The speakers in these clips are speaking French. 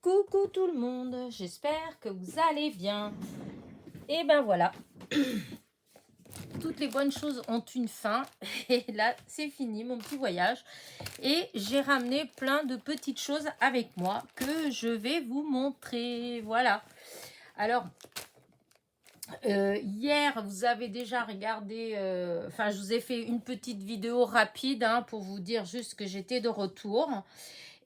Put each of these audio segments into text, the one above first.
Coucou tout le monde, j'espère que vous allez bien. Et ben voilà, toutes les bonnes choses ont une fin. Et là, c'est fini mon petit voyage. Et j'ai ramené plein de petites choses avec moi que je vais vous montrer. Voilà. Alors, hier, vous avez déjà regardé... Enfin, je vous ai fait une petite vidéo rapide pour vous dire juste que j'étais de retour.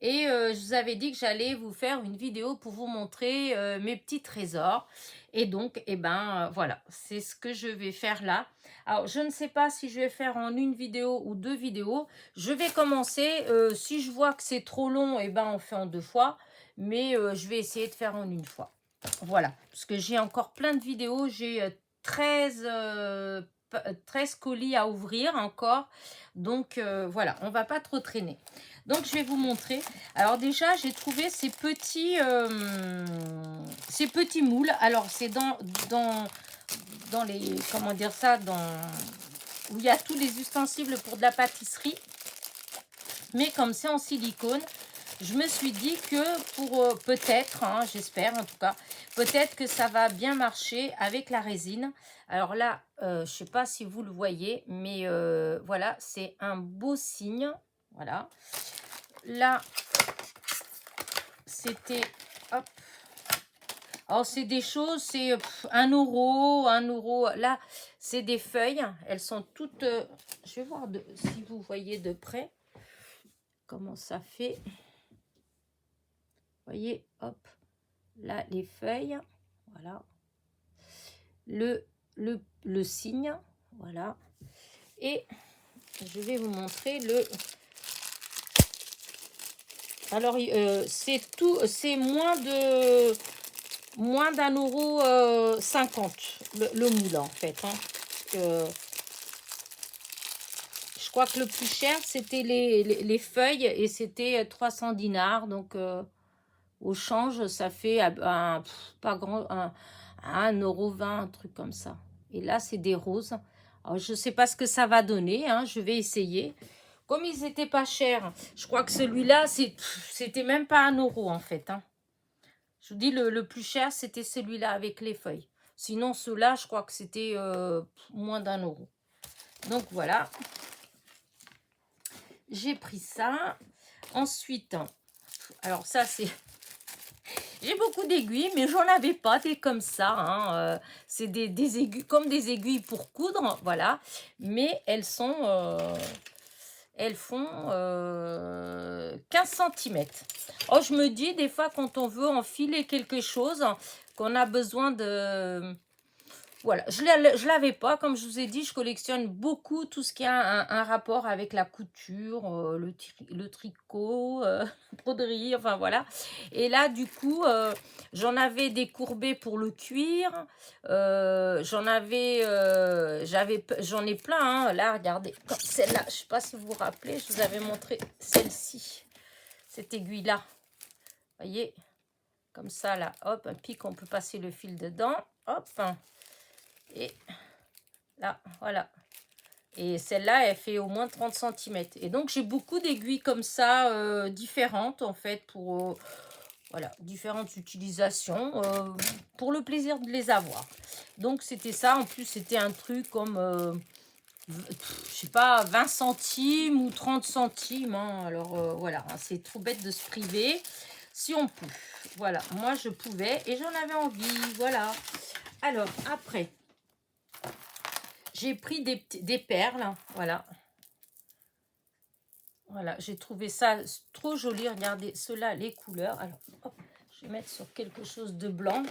Et je vous avais dit que j'allais vous faire une vidéo pour vous montrer mes petits trésors. Et donc, voilà, c'est ce que je vais faire là. Alors, je ne sais pas si je vais faire en une vidéo ou deux vidéos. Je vais commencer. Si je vois que c'est trop long, on fait en deux fois. Mais je vais essayer de faire en une fois. Voilà, parce que j'ai encore plein de vidéos. J'ai 13 colis à ouvrir encore. Donc, voilà, on va pas trop traîner. Donc, je vais vous montrer. Alors, déjà, j'ai trouvé ces petits moules. Alors, c'est dans les... Comment dire ça où il y a tous les ustensiles pour de la pâtisserie. Mais comme c'est en silicone, je me suis dit que pour peut-être, j'espère en tout cas, peut-être que ça va bien marcher avec la résine. Alors là, je ne sais pas si vous le voyez, mais voilà, c'est un beau signe. Voilà. Là, c'était... Hop. Alors, c'est des choses, c'est 1 euro, 1 euro. Là, c'est des feuilles. Elles sont toutes... je vais voir si vous voyez de près comment ça fait. Vous voyez, hop. Là, les feuilles. Voilà. Le signe. Voilà. Et je vais vous montrer le... Alors, c'est tout, c'est moins d'un euro 50 le moule en fait. Je crois que le plus cher c'était les feuilles et c'était 300 dinars. Donc au change ça fait pas grand, 1,20 €, un truc comme ça. Et là c'est des roses. Alors je sais pas ce que ça va donner. Je vais essayer. Comme ils étaient pas chers, je crois que celui-là c'était même pas 1 euro en fait. Je vous dis, le plus cher, c'était celui-là avec les feuilles. Sinon, ceux-là, je crois que c'était moins d'1 euro. Donc, voilà. J'ai pris ça. Ensuite, alors ça, c'est... J'ai beaucoup d'aiguilles, mais j'en avais pas des comme ça. C'est des aiguilles, comme des aiguilles pour coudre, voilà. Mais elles sont... elles font 15 cm. Oh, je me dis, des fois, quand on veut enfiler quelque chose, qu'on a besoin de... Voilà, je l'avais pas. Comme je vous ai dit, je collectionne beaucoup tout ce qui a un rapport avec la couture, le tricot, broderie, enfin voilà. Et là, du coup, j'en avais des courbés pour le cuir. J'en ai plein. Là, regardez, comme celle-là, je sais pas si vous vous rappelez, je vous avais montré celle-ci, cette aiguille-là. Voyez, comme ça, là, hop, un pic, on peut passer le fil dedans, hop. Et là, voilà. Et celle-là, elle fait au moins 30 cm. Et donc, j'ai beaucoup d'aiguilles comme ça, différentes, en fait, pour voilà, différentes utilisations, pour le plaisir de les avoir. Donc, c'était ça. En plus, c'était un truc comme, je sais pas, 20 centimes ou 30 centimes. Alors, voilà, c'est trop bête de se priver. Si on peut. Voilà, moi, je pouvais et j'en avais envie. Voilà. Alors, après... J'ai pris des perles, voilà. Voilà, j'ai trouvé ça trop joli. Regardez, ceux-là, les couleurs. Alors, hop, je vais mettre sur quelque chose de blanc.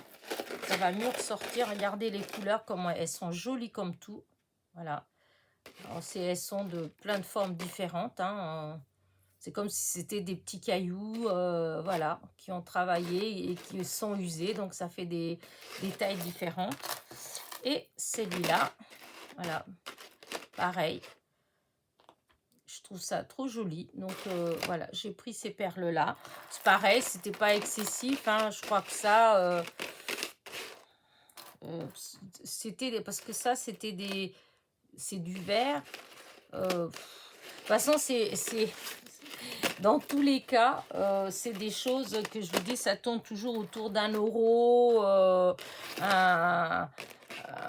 Ça va mieux ressortir. Regardez les couleurs, comment elles sont jolies comme tout. Voilà. Alors, elles sont de plein de formes différentes. C'est comme si c'était des petits cailloux, voilà, qui ont travaillé et qui sont usés. Donc, ça fait des tailles différentes. Et celui-là, voilà. Pareil, je trouve ça trop joli. Donc, voilà, j'ai pris ces perles-là. C'est pareil, c'était pas excessif. Je crois que ça, c'était... Parce que ça, c'est du verre. De toute façon, Dans tous les cas, c'est des choses que je vous dis, ça tourne toujours autour d'1 €, un,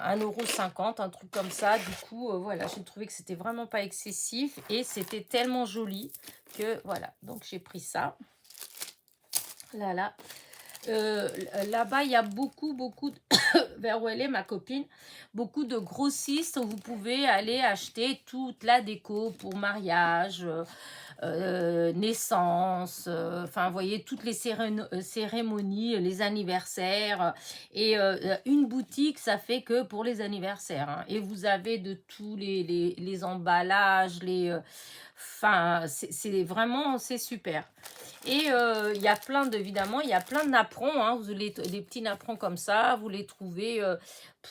1,50 €, un truc comme ça. Du coup, voilà, j'ai trouvé que c'était vraiment pas excessif et c'était tellement joli que voilà. Donc j'ai pris ça. Là. Là-bas, il y a beaucoup de, vers où elle est, ma copine, beaucoup de grossistes où vous pouvez aller acheter toute la déco pour mariage, naissance, enfin, vous voyez, toutes les cérémonies, les anniversaires. Et une boutique, ça fait que pour les anniversaires, hein. Et vous avez de tous les emballages, enfin, c'est vraiment, c'est super. Et il y a plein évidemment, il y a plein de napperons, hein. Des petits napperons comme ça, vous les trouvez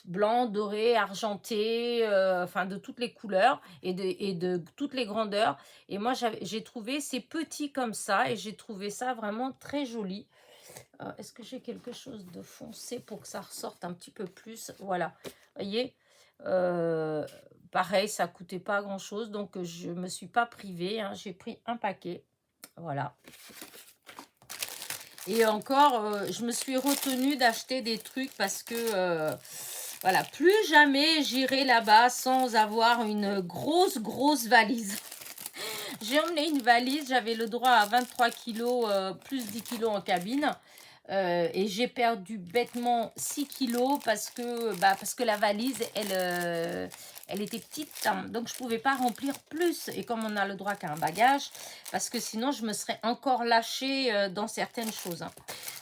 blancs, dorés, argentés, enfin de toutes les couleurs et de toutes les grandeurs. Et moi, j'ai trouvé ces petits comme ça et j'ai trouvé ça vraiment très joli. Est-ce que j'ai quelque chose de foncé pour que ça ressorte un petit peu plus? Voilà, vous voyez, euh, pareil, ça coûtait pas grand-chose, donc je me suis pas privée, hein. J'ai pris un paquet, voilà. Et encore, je me suis retenue d'acheter des trucs parce que, voilà, plus jamais j'irai là-bas sans avoir une grosse valise. J'ai emmené une valise, j'avais le droit à 23 kilos, plus 10 kilos en cabine. Et j'ai perdu bêtement 6 kilos parce que la valise, elle était petite, hein, donc je ne pouvais pas remplir plus. Et comme on a le droit qu'à un bagage, parce que sinon je me serais encore lâchée dans certaines choses, hein.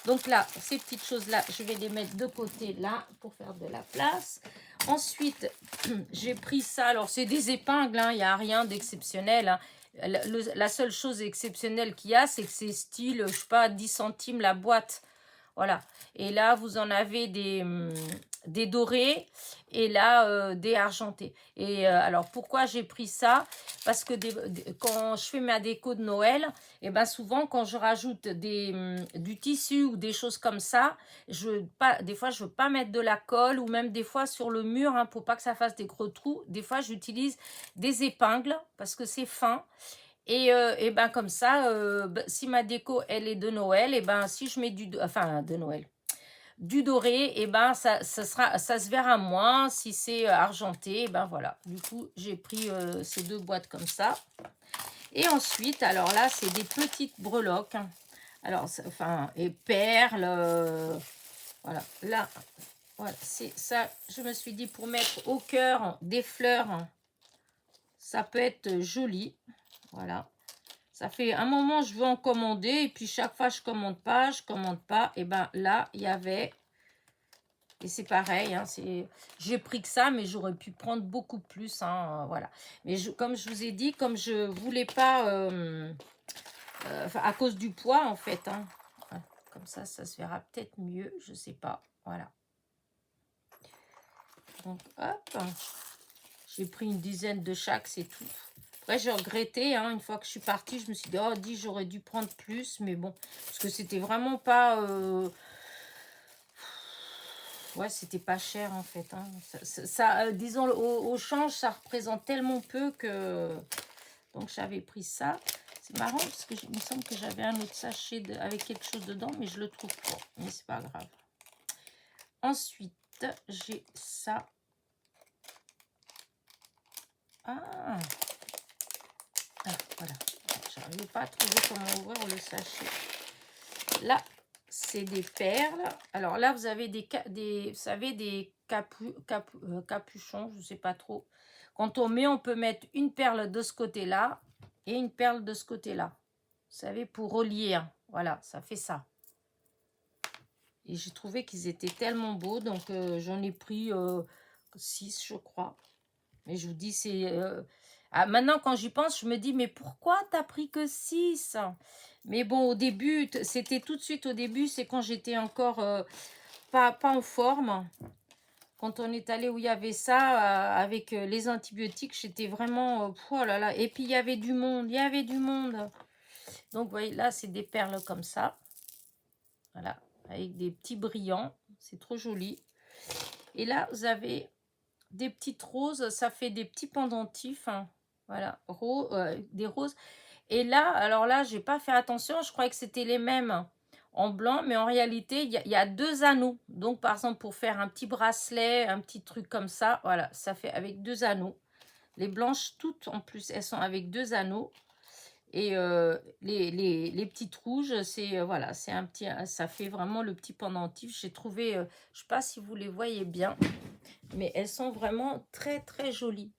Donc là, ces petites choses-là, je vais les mettre de côté là pour faire de la place. Ensuite, j'ai pris ça. Alors, c'est des épingles, hein, il n'y a rien d'exceptionnel, hein. La seule chose exceptionnelle qu'il y a, c'est que c'est style, je sais pas, 10 centimes la boîte. Voilà. Et là, vous en avez des dorés et là, des argentés. Et alors, pourquoi j'ai pris ça? Parce que quand je fais ma déco de Noël, et ben souvent, quand je rajoute du tissu ou des choses comme ça, des fois, je veux pas mettre de la colle ou même des fois sur le mur, hein, pour pas que ça fasse des gros trous. Des fois, j'utilise des épingles parce que c'est fin. Et ben comme ça, si ma déco elle est de Noël, et ben si je mets de Noël, du doré, et ben ça se verra moins. Si c'est argenté, et ben voilà. Du coup, j'ai pris ces 2 boîtes comme ça. Et ensuite, alors là, c'est des petites breloques, hein. Alors, enfin, et perles, voilà. Là, voilà, c'est ça. Je me suis dit pour mettre au cœur des fleurs, hein, ça peut être joli. Voilà. Ça fait un moment je veux en commander et puis chaque fois je commande pas. Et ben là, il y avait, et c'est pareil, hein, j'ai pris que ça, mais j'aurais pu prendre beaucoup plus, hein, voilà. Mais comme je vous ai dit, comme je voulais pas, à cause du poids en fait, hein, ouais, comme ça se verra peut-être mieux, je sais pas, voilà. Donc hop, j'ai pris une dizaine de chaque, c'est tout. Après, j'ai regretté, hein, une fois que je suis partie, je me suis dit, oh, j'aurais dû prendre plus, mais bon, parce que c'était vraiment pas... ouais, c'était pas cher, en fait, hein. Disons, au change, ça représente tellement peu que... Donc, j'avais pris ça. C'est marrant, parce que il me semble que j'avais un autre sachet avec quelque chose dedans, mais je le trouve pas. Mais c'est pas grave. Ensuite, j'ai ça. Ah, voilà. Je n'arrive pas à trouver comment ouvrir le sachet. Là, c'est des perles. Alors là, vous avez vous savez, des capuchons, je ne sais pas trop. Quand on met, on peut mettre une perle de ce côté-là et une perle de ce côté-là. Vous savez, pour relier, hein. Voilà, ça fait ça. Et j'ai trouvé qu'ils étaient tellement beaux, donc j'en ai pris 6, je crois. Mais je vous dis, c'est... maintenant, quand j'y pense, je me dis, mais pourquoi t'as pris que 6? Mais bon, au début, c'était tout de suite au début, c'est quand j'étais encore pas en forme. Quand on est allé où il y avait ça, avec les antibiotiques, j'étais vraiment... oh là là. Et puis, il y avait du monde, Donc, vous voyez, là, c'est des perles comme ça. Voilà, avec des petits brillants. C'est trop joli. Et là, vous avez... des petites roses, ça fait des petits pendentifs, hein. Voilà, des roses. Et là, alors là, j'ai pas fait attention. Je croyais que c'était les mêmes en blanc, mais en réalité, il y a 2 anneaux. Donc, par exemple, pour faire un petit bracelet, un petit truc comme ça, voilà, ça fait avec 2 anneaux. Les blanches, toutes en plus, elles sont avec 2 anneaux. Et les petites rouges, c'est voilà, c'est un petit, ça fait vraiment le petit pendentif. J'ai trouvé, je sais pas si vous les voyez bien, mais elles sont vraiment très très jolies.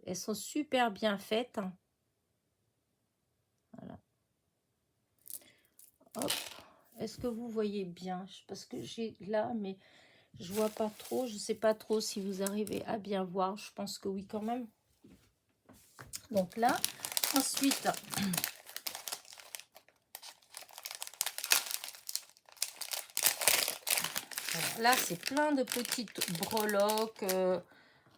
Elles sont super bien faites. Voilà. Hop. Est-ce que vous voyez bien? Parce que j'ai là, mais je vois pas trop. Je sais pas trop si vous arrivez à bien voir. Je pense que oui quand même. Donc là, ensuite, voilà, là c'est plein de petites breloques.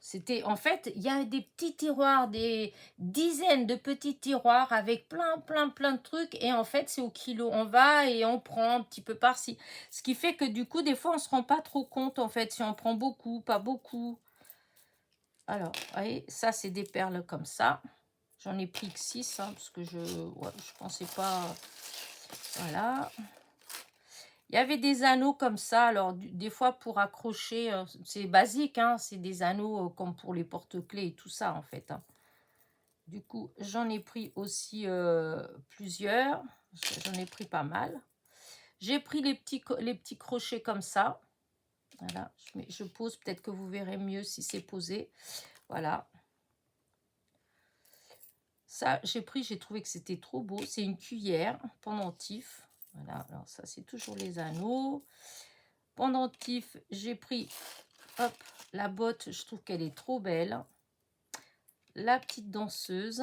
C'était en fait, il y a des petits tiroirs, des dizaines de petits tiroirs avec plein de trucs. Et en fait, c'est au kilo. On va et on prend un petit peu par-ci. Ce qui fait que du coup, des fois, on se rend pas trop compte en fait si on prend beaucoup, pas beaucoup. Alors, vous voyez, ça c'est des perles comme ça. J'en ai pris que 6 hein, parce que je pensais pas. Voilà. Il y avait des anneaux comme ça. Alors, des fois pour accrocher, c'est basique, hein, c'est des anneaux comme pour les porte-clés et tout ça en fait. Hein. Du coup, j'en ai pris aussi plusieurs. J'en ai pris pas mal. J'ai pris les petits crochets comme ça. Voilà, je pose, peut-être que vous verrez mieux si c'est posé. Voilà. Ça, j'ai pris, j'ai trouvé que c'était trop beau. C'est une cuillère pendentif. Voilà, alors ça, c'est toujours les anneaux. Pendentif, j'ai pris, hop, la botte, je trouve qu'elle est trop belle. La petite danseuse.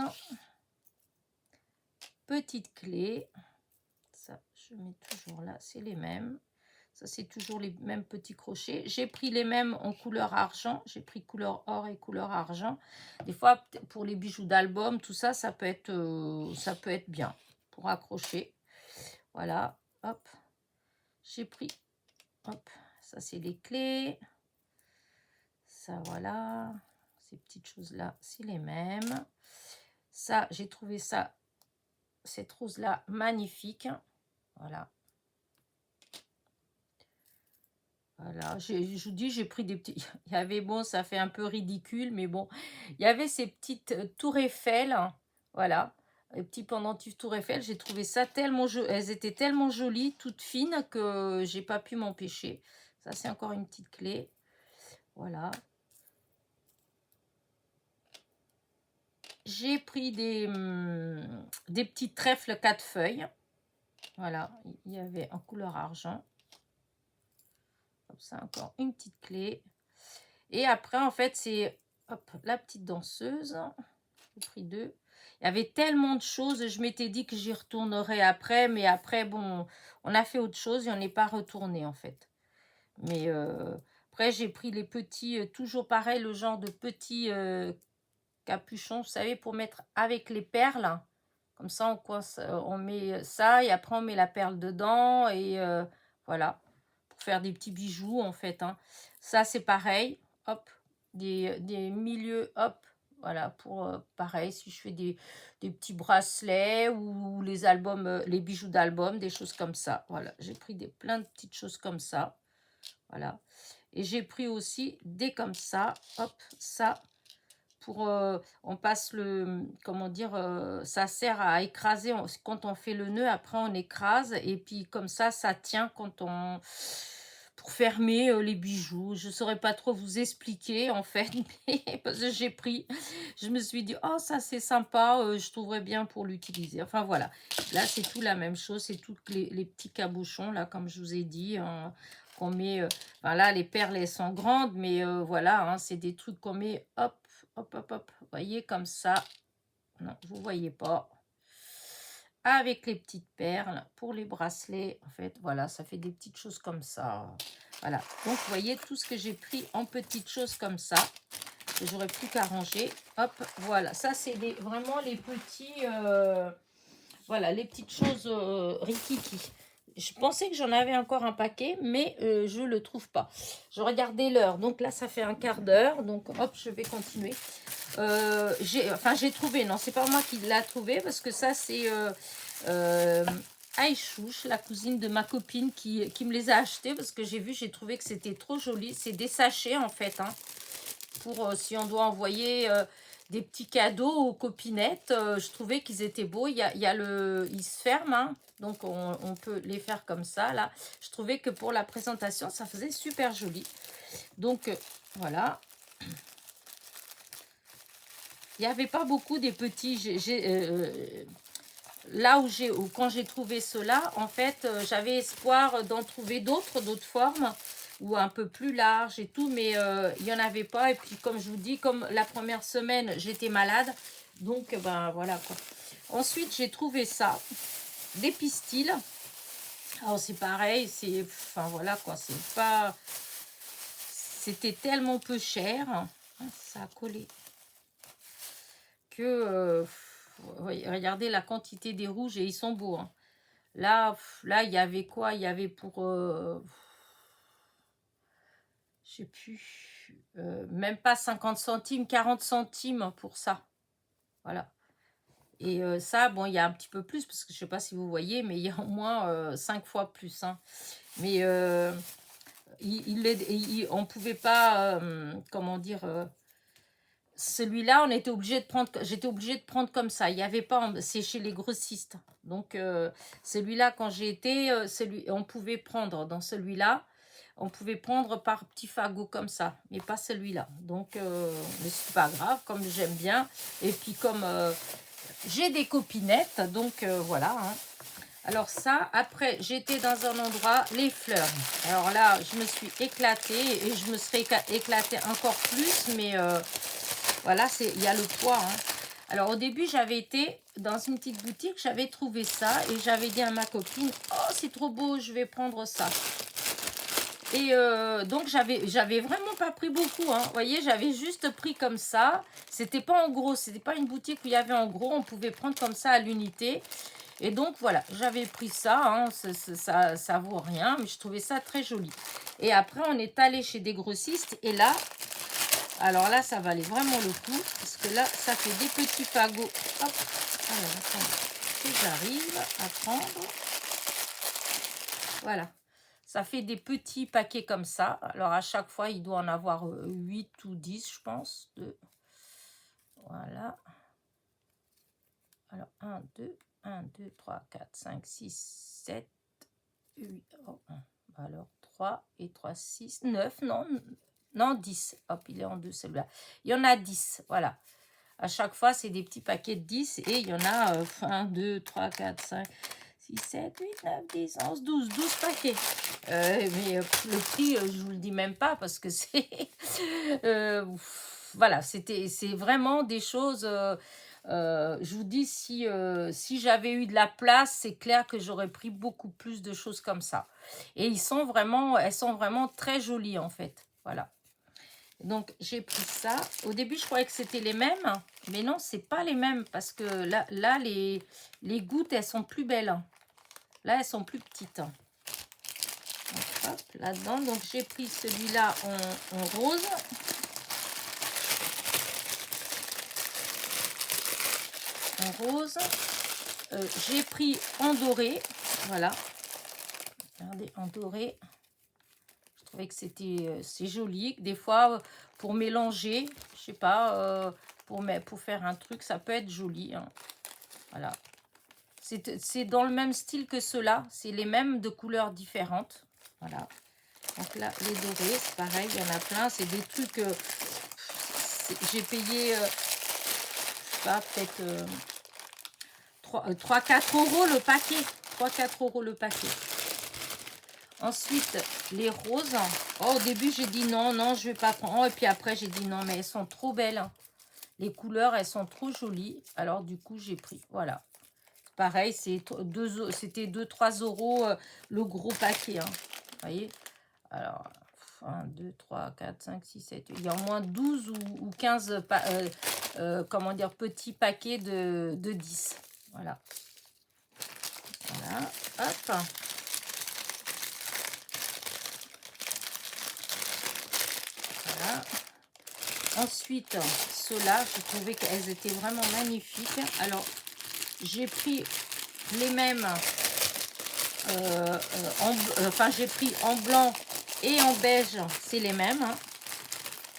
Petite clé. Ça, je mets toujours là, c'est les mêmes. Ça, c'est toujours les mêmes petits crochets. J'ai pris les mêmes en couleur argent. J'ai pris couleur or et couleur argent. Des fois, pour les bijoux d'album, tout ça, ça peut être bien pour accrocher. Voilà, hop. J'ai pris, hop, ça, c'est les clés. Ça, voilà. Ces petites choses-là, c'est les mêmes. Ça, j'ai trouvé ça, cette rose-là, magnifique. Voilà. Voilà, je vous dis, j'ai pris des petits... Il y avait, bon, ça fait un peu ridicule, mais bon, il y avait ces petites tours Eiffel, hein, voilà, les petits pendentifs tour Eiffel, j'ai trouvé ça tellement joli, elles étaient tellement jolies, toutes fines, que j'ai pas pu m'empêcher. Ça, c'est encore une petite clé, voilà. J'ai pris des petits trèfles 4 feuilles, voilà, il y avait en couleur argent. Comme ça, encore une petite clé. Et après, en fait, c'est la petite danseuse. J'ai pris 2. Il y avait tellement de choses. Je m'étais dit que j'y retournerais après. Mais après, bon, on a fait autre chose et on n'est pas retourné, en fait. Mais après, j'ai pris les petits, toujours pareil, le genre de petits capuchons, vous savez, pour mettre avec les perles. Comme ça, on coince, on met ça et après, on met la perle dedans. Et voilà, pour faire des petits bijoux, en fait. Hein. Ça, c'est pareil. Hop, des milieux, hop. Voilà, pour pareil, si je fais des petits bracelets ou les albums, les bijoux d'album, des choses comme ça. Voilà, j'ai pris plein de petites choses comme ça. Voilà. Et j'ai pris aussi des comme ça. Hop, ça. Pour, on passe le, comment dire, ça sert à écraser. Quand on fait le nœud, après on écrase. Et puis comme ça tient quand on... Pour fermer les bijoux. Je ne saurais pas trop vous expliquer en fait. Parce que j'ai pris, je me suis dit, oh ça c'est sympa, je trouverais bien pour l'utiliser. Enfin voilà, là c'est tout la même chose. C'est tous les petits cabochons là, comme je vous ai dit. Hein, qu'on met, enfin là les perles elles sont grandes. Mais voilà, hein, c'est des trucs qu'on met, hop, hop, hop, hop. Vous voyez comme ça. Non, vous voyez pas. Avec les petites perles pour les bracelets. En fait, voilà, ça fait des petites choses comme ça. Voilà. Donc, vous voyez tout ce que j'ai pris en petites choses comme ça. Que j'aurais plus qu'à ranger. Hop, voilà. Ça, c'est vraiment les petits... voilà, les petites choses rikiki. Je pensais que j'en avais encore un paquet, mais je ne le trouve pas. Je regardais l'heure. Donc là, ça fait un quart d'heure. Donc hop, je vais continuer. J'ai trouvé. Non, c'est pas moi qui l'a trouvé parce que ça, c'est Aïchouche, la cousine de ma copine qui me les a achetés parce que j'ai trouvé que c'était trop joli. C'est des sachets en fait, hein, pour si on doit envoyer des petits cadeaux aux copinettes. Je trouvais qu'ils étaient beaux. Ils se ferment, hein, donc on peut les faire comme ça. Là, je trouvais que pour la présentation, ça faisait super joli. Donc voilà. Il n'y avait pas beaucoup des petits. Là quand j'ai trouvé cela, en fait, j'avais espoir d'en trouver d'autres formes ou un peu plus larges et tout, mais il n'y en avait pas. Et puis, comme je vous dis, comme la première semaine, j'étais malade, donc ben voilà quoi. Ensuite, j'ai trouvé ça, des pistils. Alors, c'est pareil, enfin voilà quoi, c'était tellement peu cher, hein, ça a collé, que regardez la quantité des rouges et ils sont beaux, hein. Là, il y avait quoi? Il y avait pour, je sais plus, même pas 50 centimes, 40 centimes pour ça. Voilà. Et ça, bon, il y a un petit peu plus, parce que je sais pas si vous voyez, mais il y a au moins 5 fois plus, hein. Mais on pouvait pas, comment dire... celui-là, j'étais obligée de prendre comme ça. Il y avait pas, c'est chez les grossistes. Donc, celui-là, quand j'ai été, on pouvait prendre dans celui-là, on pouvait prendre par petits fagots comme ça, mais pas celui-là. Donc, mais c'est pas grave, comme j'aime bien. Et puis, comme j'ai des copinettes, donc voilà, hein. Alors ça, après, j'étais dans un endroit, les fleurs. Alors là, je me suis éclatée et je me serais éclatée encore plus, mais voilà, il y a le poids, hein. Alors au début, j'avais été dans une petite boutique, j'avais trouvé ça et j'avais dit à ma copine, oh c'est trop beau, je vais prendre ça. Et donc j'avais vraiment pas pris beaucoup, hein. Vous voyez, j'avais juste pris comme ça. C'était pas en gros, c'était pas une boutique où il y avait en gros, on pouvait prendre comme ça à l'unité. Et donc voilà, j'avais pris ça, hein, ça vaut rien, mais je trouvais ça très joli. Et après, on est allé chez des grossistes et là, alors là, ça valait vraiment le coup, parce que là, ça fait des petits fagots. Hop, alors attendez, que j'arrive à prendre. Voilà, ça fait des petits paquets comme ça. Alors à chaque fois, il doit en avoir 8 ou 10, je pense. Voilà. Alors 1, 2, 1, 2, 3, 4, 5, 6, 7, 8. Oh, alors 3 et 3, 6, 9, non, 10. Hop, il est en deux celui-là. Il y en a 10, voilà. À chaque fois, c'est des petits paquets de 10 et il y en a 1, 2, 3, 4, 5, 6, 7, 8, 9, 10, 11, 12 paquets. Mais le prix, je vous le dis même pas parce que c'est... voilà, c'est vraiment des choses... je vous dis, si j'avais eu de la place, c'est clair que j'aurais pris beaucoup plus de choses comme ça. Et elles sont vraiment très jolies en fait. Voilà. Donc, j'ai pris ça. Au début, je croyais que c'était les mêmes. Mais non, c'est pas les mêmes. Parce que là les gouttes, elles sont plus belles. Là, elles sont plus petites. Donc, hop, là-dedans. Donc, j'ai pris celui-là en rose. En rose. J'ai pris en doré. Voilà. Regardez, en doré. Je trouvais que c'est joli. Des fois, pour mélanger, je sais pas, pour faire un truc, ça peut être joli, hein. Voilà. C'est dans le même style que ceux-là. C'est les mêmes de couleurs différentes. Voilà. Donc là, les dorés, c'est pareil, il y en a plein. C'est des trucs... j'ai payé, je sais pas, peut-être 3-4 euros le paquet. 3-4 euros le paquet. Ensuite, les roses. Oh, au début, j'ai dit non, je vais pas prendre. Oh, et puis après, j'ai dit non, mais elles sont trop belles. Les couleurs, elles sont trop jolies. Alors, du coup, j'ai pris. Voilà. Pareil, c'était 2-3 euros le gros paquet, hein. Vous voyez? Alors, 1, 2, 3, 4, 5, 6, 7, 8. Il y a au moins 12 ou 15 comment dire, petits paquets de 10. Voilà. Voilà. Hop. Voilà. Ensuite, ceux-là, je trouvais qu'elles étaient vraiment magnifiques. Alors, j'ai pris les mêmes, enfin j'ai pris en blanc et en beige, c'est les mêmes. Hein.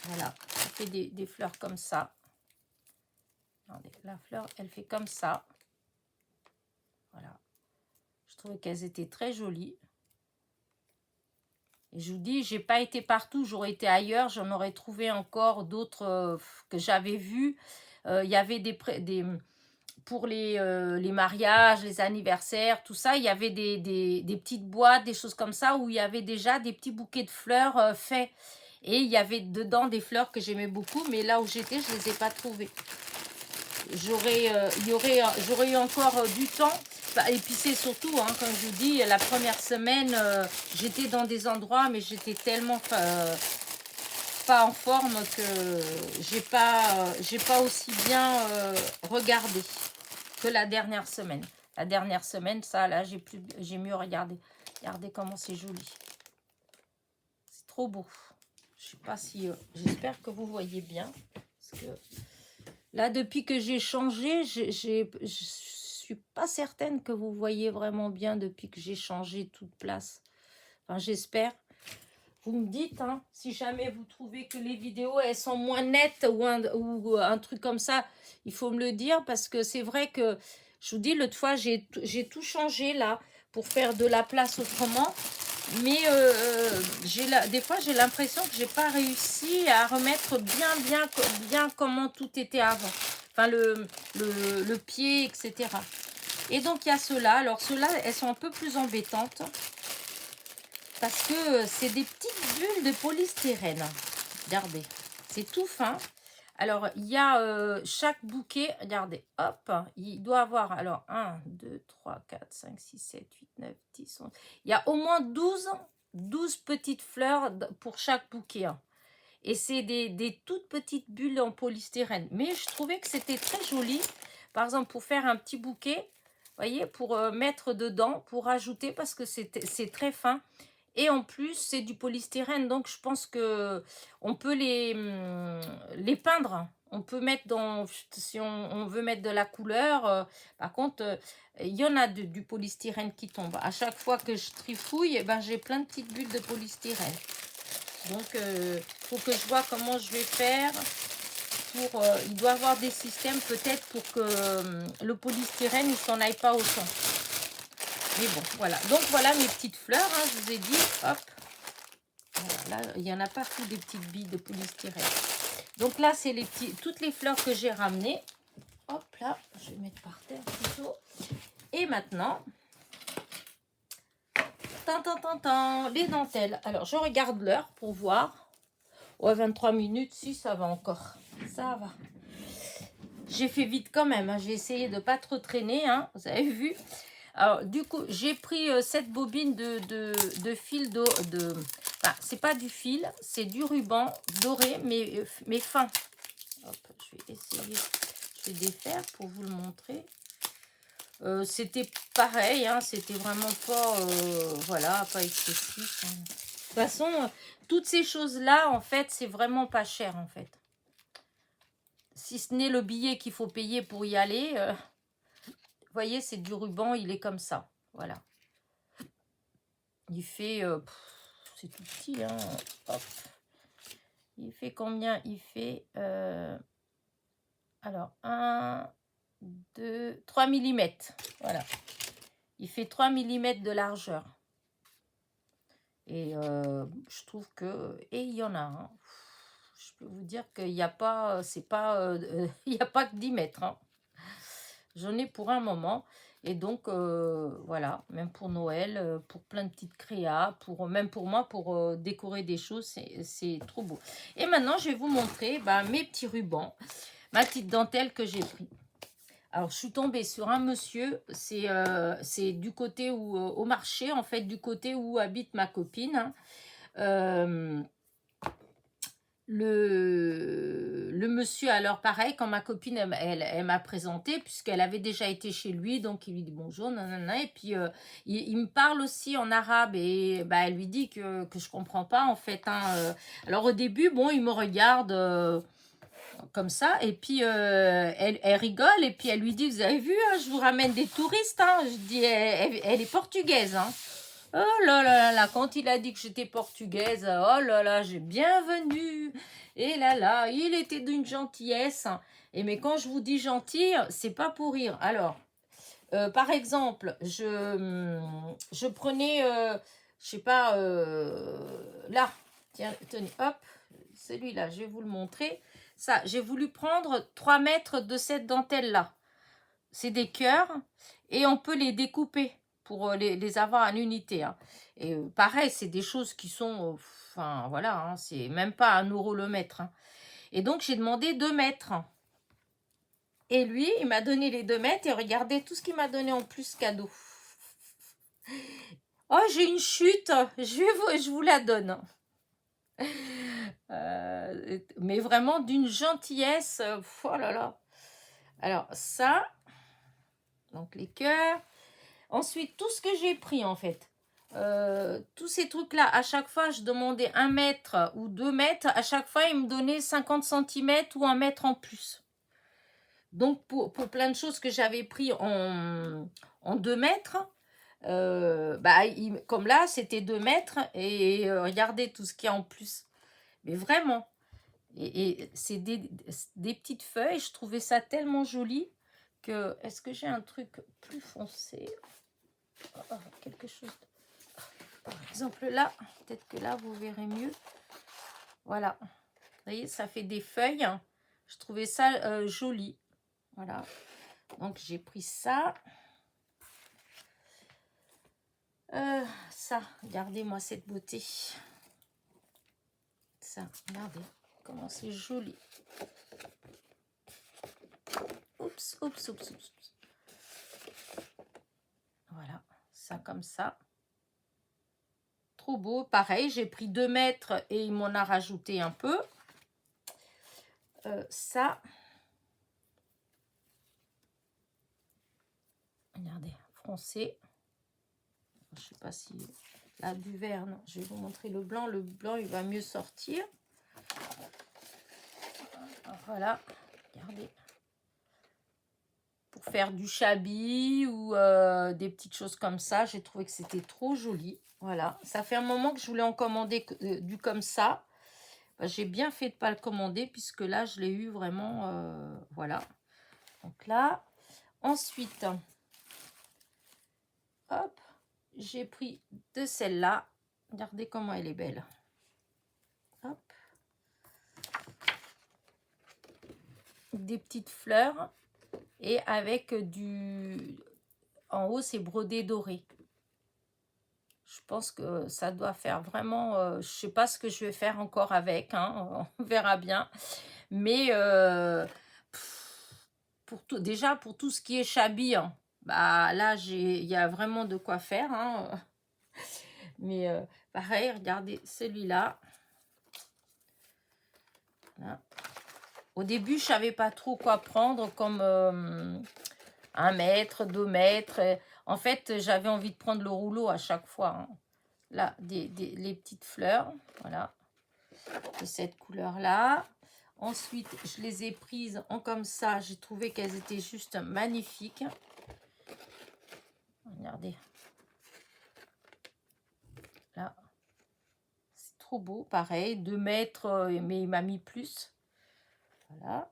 Voilà, ça fait des fleurs comme ça. Regardez, la fleur, elle fait comme ça. Voilà. Je trouvais qu'elles étaient très jolies. Et je vous dis, j'ai pas été partout, j'aurais été ailleurs, j'en aurais trouvé encore d'autres que j'avais vues. Il y avait pour les mariages, les anniversaires, tout ça, il y avait des petites boîtes, des choses comme ça, où il y avait déjà des petits bouquets de fleurs faits. Et il y avait dedans des fleurs que j'aimais beaucoup, mais là où j'étais, je ne les ai pas trouvées. J'aurais eu encore du temps. Et puis c'est surtout, hein, comme je vous dis, la première semaine, j'étais dans des endroits, mais j'étais tellement pas en forme que j'ai pas aussi bien regardé que la dernière semaine. La dernière semaine, ça, là, j'ai mieux regardé. Regardez comment c'est joli. C'est trop beau. Je sais pas si... j'espère que vous voyez bien. Parce que là, depuis que j'ai changé, je suis pas certaine que vous voyez vraiment bien depuis que j'ai changé toute place. Enfin, j'espère. Vous me dites, hein, si jamais vous trouvez que les vidéos, elles sont moins nettes ou un truc comme ça, il faut me le dire parce que c'est vrai que, je vous dis, l'autre fois, j'ai tout changé là pour faire de la place autrement. Mais des fois, j'ai l'impression que j'ai pas réussi à remettre bien comment tout était avant. Enfin, le pied, etc. Et donc, il y a ceux-là. Alors, ceux-là, elles sont un peu plus embêtantes. Parce que c'est des petites bulles de polystyrène. Regardez, c'est tout fin. Alors, il y a chaque bouquet, regardez, hop, il doit avoir, alors, 1, 2, 3, 4, 5, 6, 7, 8, 9, 10, 11. Il y a au moins 12 petites fleurs pour chaque bouquet. Hein. Et c'est des toutes petites bulles en polystyrène. Mais je trouvais que c'était très joli. Par exemple, pour faire un petit bouquet, vous voyez, pour mettre dedans, pour ajouter, parce que c'est très fin. Et en plus, c'est du polystyrène, donc je pense que on peut les peindre. On peut mettre si on veut mettre de la couleur. Par contre, il y en a du polystyrène qui tombe. À chaque fois que je trifouille, eh ben, j'ai plein de petites bulles de polystyrène. Donc, il faut que je vois comment je vais faire. Il doit y avoir des systèmes peut-être pour que le polystyrène ne s'en aille pas autant. Mais bon, voilà. Donc, voilà mes petites fleurs. Hein, je vous ai dit, hop. Voilà, là, il y en a partout des petites billes de polystyrène. Donc là, c'est toutes les fleurs que j'ai ramenées. Hop là, je vais mettre par terre plutôt. Et maintenant, les dentelles. Alors, je regarde l'heure pour voir. Ouais, 23 minutes, si, ça va encore. Ça va. J'ai fait vite quand même. Hein. J'ai essayé de ne pas trop traîner. Hein. Vous avez vu. Alors, du coup, j'ai pris cette bobine de fil enfin, c'est pas du fil, c'est du ruban doré, mais fin. Hop, je vais essayer, je vais défaire pour vous le montrer. C'était pareil, hein, c'était vraiment pas, voilà, pas excessif. Hein. De toute façon, toutes ces choses-là, en fait, c'est vraiment pas cher, en fait. Si ce n'est le billet qu'il faut payer pour y aller. Vous voyez, c'est du ruban, il est comme ça. Voilà. Il fait... c'est tout petit, hein. Hop. Il fait combien? Il fait... alors, 1, 2, 3 mm. Voilà. Il fait 3 mm de largeur. Et je trouve que... Et il y en a un. Hein. Je peux vous dire qu'il n'y a pas... C'est pas... il n'y a pas que 10 mètres. Hein. J'en ai pour un moment. Et donc, voilà, même pour Noël, pour plein de petites créas, même pour moi, pour décorer des choses, c'est trop beau. Et maintenant, je vais vous montrer mes petits rubans, ma petite dentelle que j'ai pris. Alors, je suis tombée sur un monsieur, c'est du côté où, au marché, en fait, du côté où habite ma copine. Hein. le monsieur, alors pareil, quand ma copine, elle m'a présenté, puisqu'elle avait déjà été chez lui, donc il lui dit bonjour, nanana, et puis il me parle aussi en arabe, et bah, elle lui dit que je comprends pas, en fait. Hein, alors au début, bon, il me regarde comme ça, et puis elle rigole, et puis elle lui dit, vous avez vu, hein, je vous ramène des touristes, hein. Je dis, elle est portugaise, hein. Oh là là là, quand il a dit que j'étais portugaise, oh là là, j'ai bienvenue. Et là là, il était d'une gentillesse. Et mais quand je vous dis gentil, c'est pas pour rire. Alors, par exemple, je prenais, je sais pas, là, tiens, tenez, hop, celui-là, je vais vous le montrer. Ça, j'ai voulu prendre 3 mètres de cette dentelle-là. C'est des cœurs et on peut les découper pour les avoir en unité. Hein. Et pareil, c'est des choses qui sont, enfin voilà, hein, c'est même pas 1 € le mètre. Hein. Et donc j'ai demandé 2 mètres. Et lui, il m'a donné les 2 mètres et regardez tout ce qu'il m'a donné en plus cadeau. Oh, j'ai une chute, je vous la donne. Mais vraiment d'une gentillesse, oh là là. Alors ça, donc les cœurs. Ensuite, tout ce que j'ai pris en fait, tous ces trucs-là, à chaque fois, je demandais 1 mètre ou 2 mètres. À chaque fois, il me donnait 50 centimètres ou 1 mètre en plus. Donc, pour plein de choses que j'avais pris en 2 mètres, bah, comme là, c'était 2 mètres. Et regardez tout ce qu'il y a en plus. Mais vraiment. Et c'est des petites feuilles. Je trouvais ça tellement joli que... Est-ce que j'ai un truc plus foncé? Oh, quelque chose... Par exemple là, peut-être que là vous verrez mieux. Voilà, vous voyez, ça fait des feuilles. Je trouvais ça joli. Voilà, donc j'ai pris ça. Ça, regardez-moi cette beauté. Ça, regardez comment c'est joli. Oups, oups, oups, oups. Voilà, ça comme ça. Trop beau. Pareil, j'ai pris 2 mètres et il m'en a rajouté un peu. Ça. Regardez, froncé. Je sais pas si... Là, du vert, non. Je vais vous montrer le blanc. Le blanc, il va mieux sortir. Voilà, regardez. Pour faire du chablis ou des petites choses comme ça, j'ai trouvé que c'était trop joli. Voilà, ça fait un moment que je voulais en commander du comme ça. Bah, j'ai bien fait de ne pas le commander puisque là, je l'ai eu vraiment... voilà. Donc là, ensuite, hop, j'ai pris de celle-là. Regardez comment elle est belle. Hop. Des petites fleurs et avec du... En haut, c'est brodé doré. Je pense que ça doit faire vraiment... je sais pas ce que je vais faire encore avec. Hein, on verra bien. Mais déjà, pour tout ce qui est chablis, hein, bah, là, il y a vraiment de quoi faire. Hein. Mais pareil, regardez celui-là. Voilà. Au début, je savais pas trop quoi prendre comme 1 mètre, 2 mètres. En fait, j'avais envie de prendre le rouleau à chaque fois. Hein. Là, les petites fleurs, voilà, de cette couleur-là. Ensuite, je les ai prises en comme ça. J'ai trouvé qu'elles étaient juste magnifiques. Regardez. Là, c'est trop beau. Pareil, 2 mètres, mais il m'a mis plus. Voilà.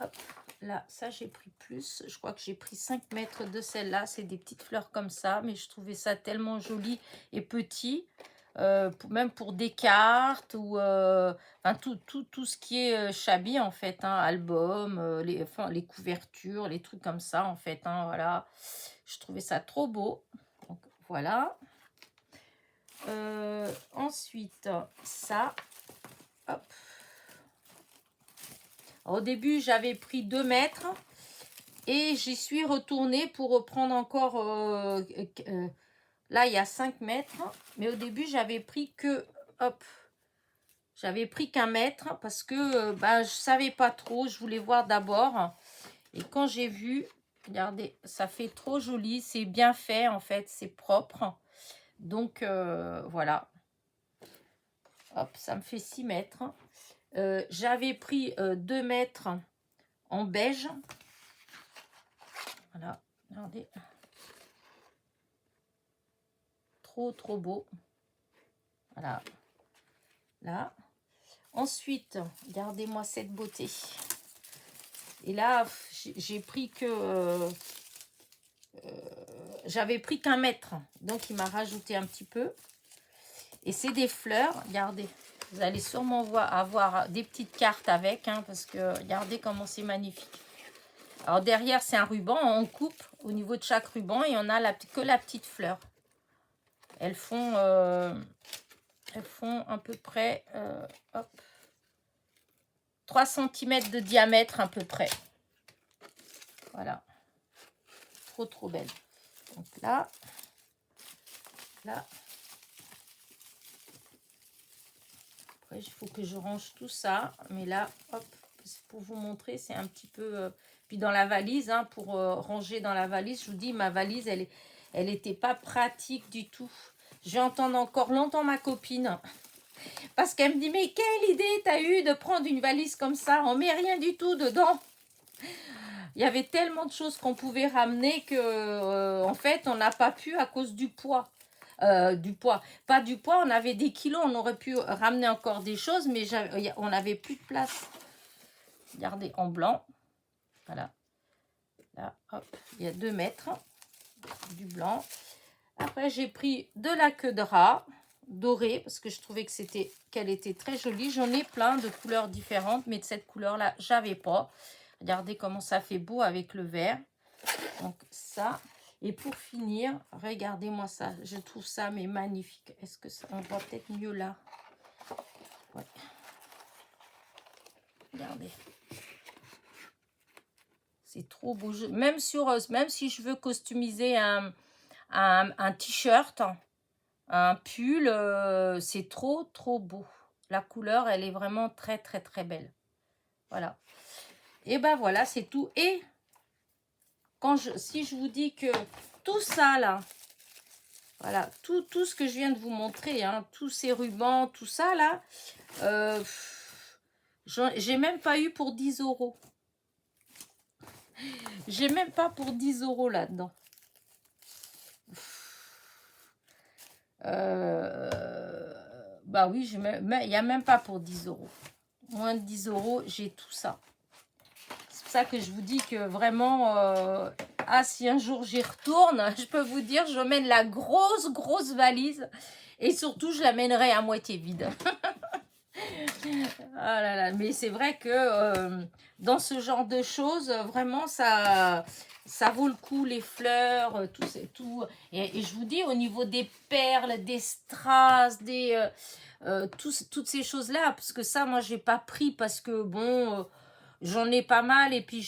Hop, là, ça j'ai pris plus. Je crois que j'ai pris 5 mètres de celle-là. C'est des petites fleurs comme ça, mais je trouvais ça tellement joli et petit. Même pour des cartes ou enfin, tout ce qui est chablis en fait, hein, album, les couvertures, les trucs comme ça en fait. Hein, voilà, je trouvais ça trop beau. Donc voilà. Ensuite, ça. Hop. Au début, j'avais pris 2 mètres et j'y suis retournée pour reprendre encore... là, il y a 5 mètres. Mais au début, j'avais pris que... Hop. J'avais pris qu'un mètre parce que bah, je savais pas trop. Je voulais voir d'abord. Et quand j'ai vu, regardez, ça fait trop joli. C'est bien fait en fait. C'est propre. Donc voilà. Hop, ça me fait 6 mètres. J'avais pris 2 mètres en beige. Voilà, regardez. Trop beau. Voilà. Là. Ensuite, regardez-moi cette beauté. Et là, j'ai pris que... j'avais pris qu'un mètre. Donc, il m'a rajouté un petit peu. Et c'est des fleurs. Regardez. Vous allez sûrement avoir des petites cartes avec. Hein, parce que regardez comment c'est magnifique. Alors, derrière, c'est un ruban. On coupe au niveau de chaque ruban. Et on a que la petite fleur. Elles font à peu près... hop, 3 cm de diamètre à peu près. Voilà. Trop belle. Donc là. Après, il faut que je range tout ça. Mais là, hop, pour vous montrer, c'est un petit peu... Puis dans la valise, hein, pour ranger dans la valise, je vous dis, ma valise, elle était pas pratique du tout. Je vais entendre encore longtemps ma copine. Parce qu'elle me dit, mais quelle idée t'as eu de prendre une valise comme ça? On met rien du tout dedans. Il y avait tellement de choses qu'on pouvait ramener que, en fait, on n'a pas pu à cause du poids. Pas du poids, on avait des kilos, on aurait pu ramener encore des choses, mais on n'avait plus de place. Regardez, en blanc. Voilà. Là, hop, il y a 2 mètres du blanc. Après, j'ai pris de la queue de rat dorée parce que je trouvais qu'elle était très jolie. J'en ai plein de couleurs différentes, mais de cette couleur-là, j'avais pas. Regardez comment ça fait beau avec le vert. Donc ça. Et pour finir, regardez-moi ça. Je trouve ça mais magnifique. Est-ce que ça, on voit peut-être mieux là? Ouais. Regardez. C'est trop beau. Même si je veux customiser un t-shirt, un pull, c'est trop beau. La couleur, elle est vraiment très belle. Voilà. Et ben voilà, c'est tout. Et si je vous dis que tout ça là, voilà, tout ce que je viens de vous montrer, hein, tous ces rubans, tout ça là, j'ai même pas eu pour 10 €. J'ai même pas pour 10 € là-dedans. Bah oui, il n'y a même pas pour 10 €. Moins de 10 €, j'ai tout ça. C'est pour ça que je vous dis que vraiment, si un jour j'y retourne, je peux vous dire, je mène la grosse valise. Et surtout, je la mènerai à moitié vide. Ah là là, mais c'est vrai que dans ce genre de choses, vraiment, ça vaut le coup, les fleurs, tout. Et je vous dis, au niveau des perles, des strass, toutes ces choses-là, parce que ça, moi, j'ai pas pris parce que, bon, j'en ai pas mal. Et puis,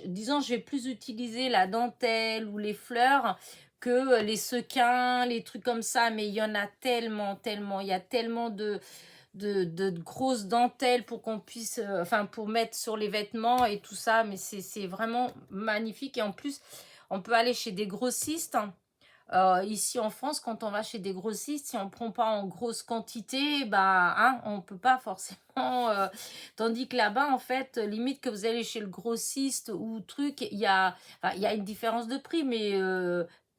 disons, je vais plus utiliser la dentelle ou les fleurs que les sequins, les trucs comme ça. Mais il y en a tellement. Il y a tellement de grosses dentelles pour qu'on puisse, pour mettre sur les vêtements et tout ça, mais c'est vraiment magnifique. Et en plus, on peut aller chez des grossistes. Ici en France, quand on va chez des grossistes, si on ne prend pas en grosse quantité, bah, hein, on ne peut pas forcément. Tandis que là-bas, en fait, limite que vous allez chez le grossiste ou truc, il y a une différence de prix, mais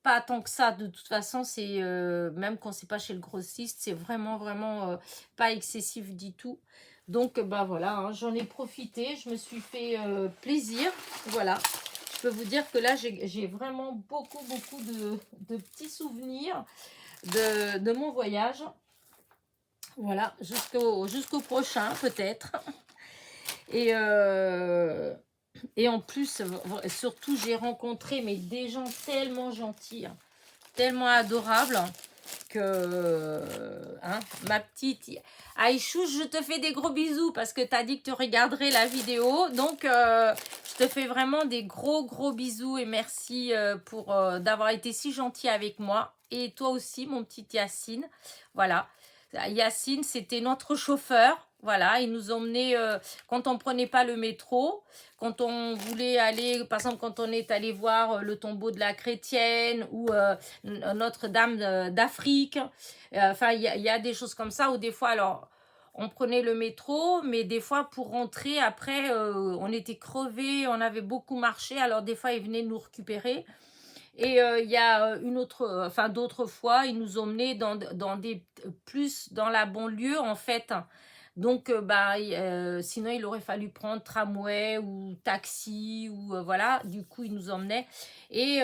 pas tant que ça. De toute façon, c'est même quand c'est pas chez le grossiste, c'est vraiment pas excessif du tout. Donc, bah voilà, hein, j'en ai profité, je me suis fait plaisir. Voilà. Je peux vous dire que là, j'ai vraiment beaucoup de petits souvenirs de mon voyage. Voilà, jusqu'au prochain peut-être. Et en plus, surtout, j'ai rencontré des gens tellement gentils, hein, tellement adorables, que hein, ma petite Aïchou, je te fais des gros bisous parce que tu as dit que tu regarderais la vidéo. Donc, je te fais vraiment des gros bisous et merci pour d'avoir été si gentil avec moi. Et toi aussi, mon petit Yacine. Voilà. Yacine, c'était notre chauffeur. Voilà, il nous emmenait quand on prenait pas le métro, quand on voulait aller, par exemple, quand on est allé voir le tombeau de la chrétienne ou Notre-Dame d'Afrique. Enfin, il y a des choses comme ça où des fois, alors, on prenait le métro, mais des fois, pour rentrer, après, on était crevés, on avait beaucoup marché, alors des fois, ils venaient nous récupérer. Et il y a une autre, enfin d'autres fois, ils nous emmenaient dans des plus dans la banlieue en fait. Donc sinon il aurait fallu prendre tramway ou taxi ou voilà. Du coup il nous emmenait et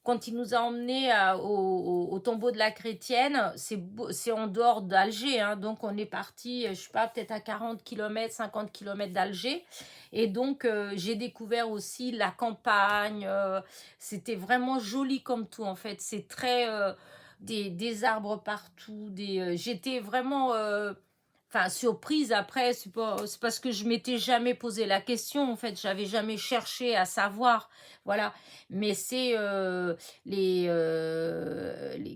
quand il nous a emmenés au tombeau de la chrétienne, c'est en dehors d'Alger, hein, donc on est parti, je sais pas, peut-être à 40 km, 50 km d'Alger. Et donc, j'ai découvert aussi la campagne. C'était vraiment joli comme tout, en fait. C'est très... des arbres partout. J'étais vraiment... Enfin, surprise après, c'est parce que je m'étais jamais posé la question, en fait, j'avais jamais cherché à savoir, voilà. Mais c'est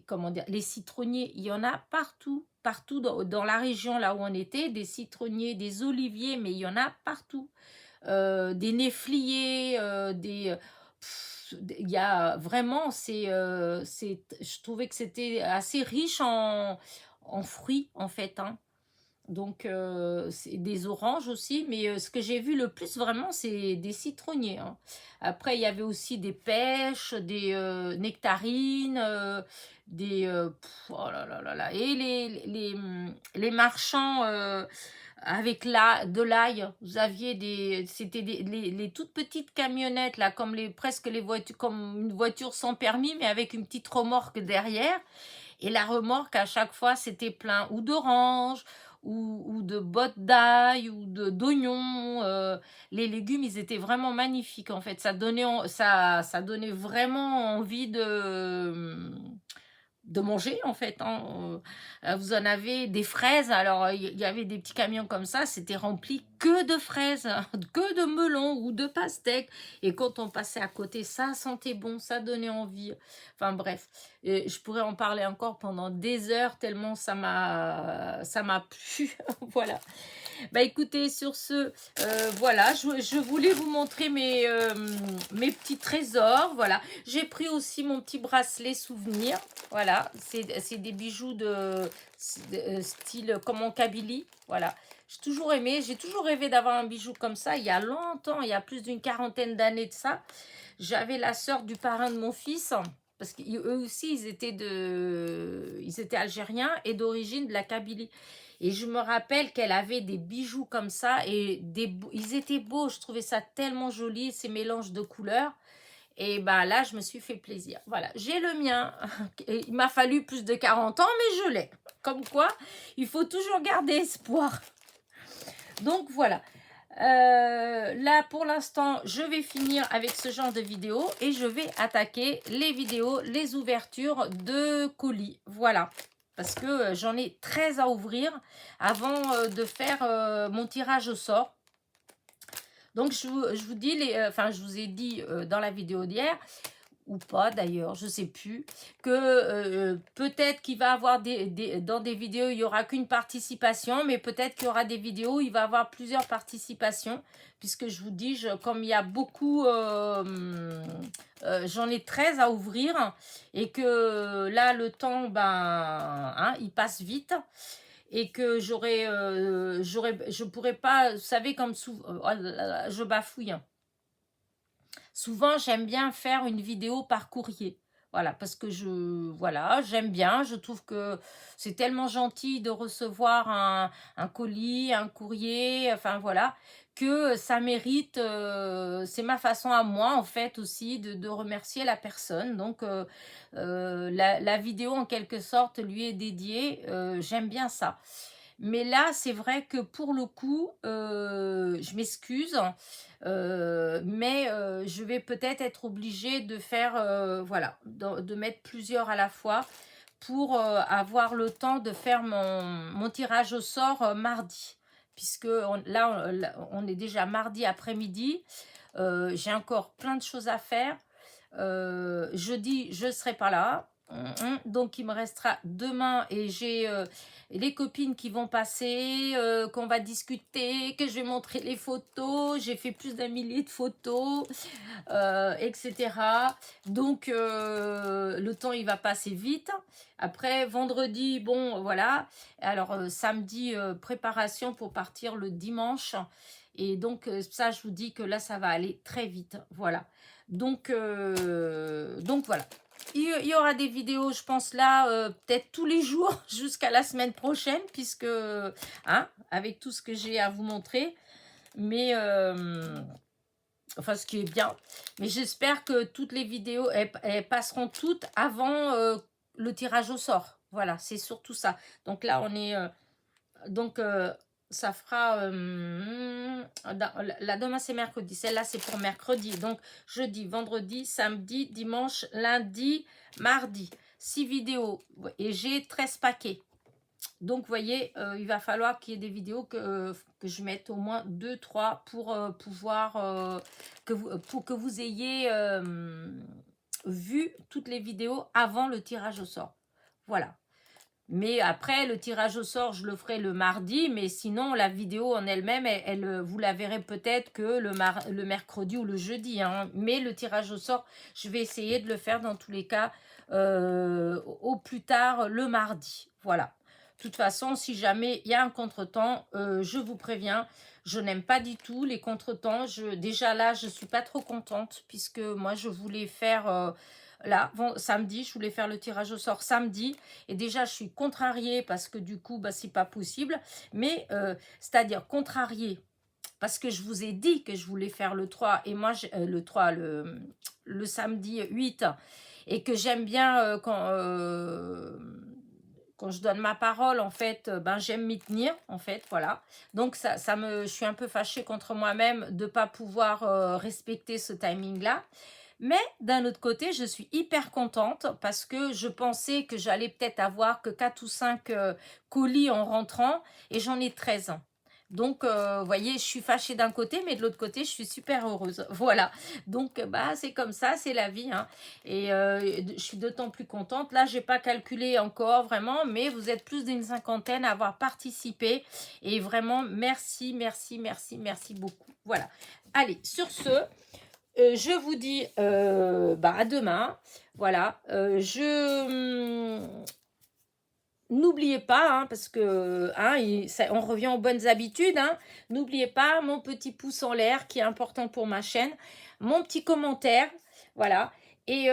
comment dire, les citronniers, il y en a partout, partout dans la région là où on était, des citronniers, des oliviers, mais il y en a partout. Des néfliers, il y a vraiment, je trouvais que c'était assez riche en fruits en fait, hein. Donc, c'est des oranges aussi, mais ce que j'ai vu le plus vraiment, c'est des citronniers, hein. Après, il y avait aussi des pêches, des nectarines, oh là là là là, et les marchands avec de l'ail. Vous aviez c'était les toutes petites camionnettes là, comme presque les voitures, comme une voiture sans permis, mais avec une petite remorque derrière. Et la remorque, à chaque fois, c'était plein ou d'oranges, ou de bottes d'ail, ou d'oignons. Les légumes, ils étaient vraiment magnifiques, en fait. Ça donnait vraiment envie de manger en fait, hein. Vous en avez des fraises, alors il y avait des petits camions comme ça, c'était rempli que de fraises, que de melons ou de pastèques, et quand on passait à côté, ça sentait bon, ça donnait envie. Enfin bref, je pourrais en parler encore pendant des heures tellement ça m'a plu. Voilà. Bah écoutez, sur ce, voilà, je voulais vous montrer mes petits trésors. Voilà, j'ai pris aussi mon petit bracelet souvenir. Voilà, c'est des bijoux de style comme en Kabylie. Voilà, j'ai toujours rêvé d'avoir un bijou comme ça. Il y a longtemps, il y a plus d'une quarantaine d'années de ça. J'avais la sœur du parrain de mon fils, parce qu'eux aussi, ils étaient algériens et d'origine de la Kabylie. Et je me rappelle qu'elle avait des bijoux comme ça et ils étaient beaux. Je trouvais ça tellement joli, ces mélanges de couleurs. Et ben là, je me suis fait plaisir. Voilà, j'ai le mien. Il m'a fallu plus de 40 ans, mais je l'ai. Comme quoi, il faut toujours garder espoir. Donc voilà. Là, pour l'instant, je vais finir avec ce genre de vidéo et je vais attaquer les vidéos, les ouvertures de colis. Voilà. Parce que j'en ai 13 à ouvrir avant de faire mon tirage au sort. Donc, je vous dis, je vous ai dit dans la vidéo d'hier, ou pas d'ailleurs, je sais plus, que peut-être qu'il va avoir dans des vidéos, il n'y aura qu'une participation, mais peut-être qu'il y aura des vidéos où il va y avoir plusieurs participations, puisque je vous dis, comme il y a beaucoup, j'en ai 13 à ouvrir, et que là, le temps, il passe vite, et que je pourrais pas, vous savez, comme souvent, je bafouille, hein. Souvent, j'aime bien faire une vidéo par courrier. Voilà, parce que voilà, j'aime bien. Je trouve que c'est tellement gentil de recevoir un colis, un courrier, enfin voilà, que ça mérite, c'est ma façon à moi, en fait, aussi, de remercier la personne. Donc, la vidéo, en quelque sorte, lui est dédiée. J'aime bien ça. Mais là, c'est vrai que pour le coup, je m'excuse, mais je vais peut-être être obligée de faire, voilà, de mettre plusieurs à la fois pour avoir le temps de faire mon tirage au sort mardi. Puisque là, on est déjà mardi après-midi. J'ai encore plein de choses à faire. Jeudi, je ne serai pas là. Donc, il me restera demain et j'ai les copines qui vont passer, qu'on va discuter, que je vais montrer les photos. J'ai fait plus d'1 000 de photos, etc. Donc, le temps, il va passer vite. Après, vendredi, bon, voilà. Alors, samedi, préparation pour partir le dimanche. Et donc, ça, je vous dis que là, ça va aller très vite. Voilà. Donc voilà. Il y aura des vidéos, je pense là, peut-être tous les jours jusqu'à la semaine prochaine, puisque, hein, avec tout ce que j'ai à vous montrer. Mais, enfin, ce qui est bien. Mais j'espère que toutes les vidéos, elles passeront toutes avant le tirage au sort. Voilà, c'est surtout ça. Donc là, on est... donc, ça fera... là, demain, c'est mercredi. Celle-là, c'est pour mercredi. Donc, jeudi, vendredi, samedi, dimanche, lundi, mardi. 6 vidéos. Et j'ai 13 paquets. Donc, vous voyez, il va falloir qu'il y ait des vidéos que je mette au moins 2, 3 pour pouvoir... pour que vous ayez vu toutes les vidéos avant le tirage au sort. Voilà. Mais après, le tirage au sort, je le ferai le mardi. Mais sinon, la vidéo en elle-même, vous la verrez peut-être que le mercredi ou le jeudi. Hein. Mais le tirage au sort, je vais essayer de le faire dans tous les cas au plus tard le mardi. Voilà. De toute façon, si jamais il y a un contretemps, je vous préviens, je n'aime pas du tout les contretemps. Déjà là, je ne suis pas trop contente puisque moi, je voulais faire... là, samedi, je voulais faire le tirage au sort samedi. Et déjà, je suis contrariée parce que du coup, bah, c'est pas possible. Mais, c'est-à-dire contrariée parce que je vous ai dit que je voulais faire le 3. Et moi, le 3, le samedi 8. Et que j'aime bien quand je donne ma parole, en fait, ben, j'aime m'y tenir, en fait, voilà. Donc, je suis un peu fâchée contre moi-même de ne pas pouvoir respecter ce timing-là. Mais d'un autre côté, je suis hyper contente parce que je pensais que j'allais peut-être avoir que 4 ou 5 colis en rentrant et j'en ai 13. Donc, vous voyez, je suis fâchée d'un côté, mais de l'autre côté, je suis super heureuse. Voilà. Donc, bah, c'est comme ça, c'est la vie. Hein. Et je suis d'autant plus contente. Là, je n'ai pas calculé encore vraiment, mais vous êtes plus d'une cinquantaine à avoir participé. Et vraiment, merci, merci, merci, merci beaucoup. Voilà. Allez, sur ce... je vous dis bah, à demain. Voilà. N'oubliez pas, hein, parce que on revient aux bonnes habitudes. Hein. N'oubliez pas mon petit pouce en l'air qui est important pour ma chaîne. Mon petit commentaire. Voilà. Et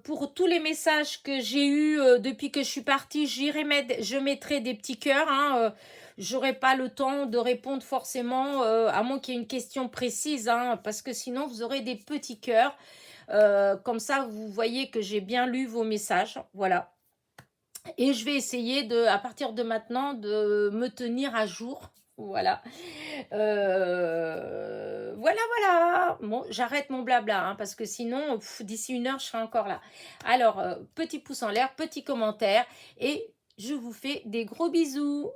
pour tous les messages que j'ai eus depuis que je suis partie, je mettrai des petits cœurs. Hein, j'aurai pas le temps de répondre forcément, à moins qu'il y ait une question précise. Hein, parce que sinon, vous aurez des petits cœurs. Comme ça, vous voyez que j'ai bien lu vos messages. Voilà. Et je vais essayer à partir de maintenant de me tenir à jour. Voilà. Voilà. Bon, j'arrête mon blabla hein, parce que sinon, d'ici 1 heure, je serai encore là. Alors, petit pouce en l'air, petit commentaire et je vous fais des gros bisous.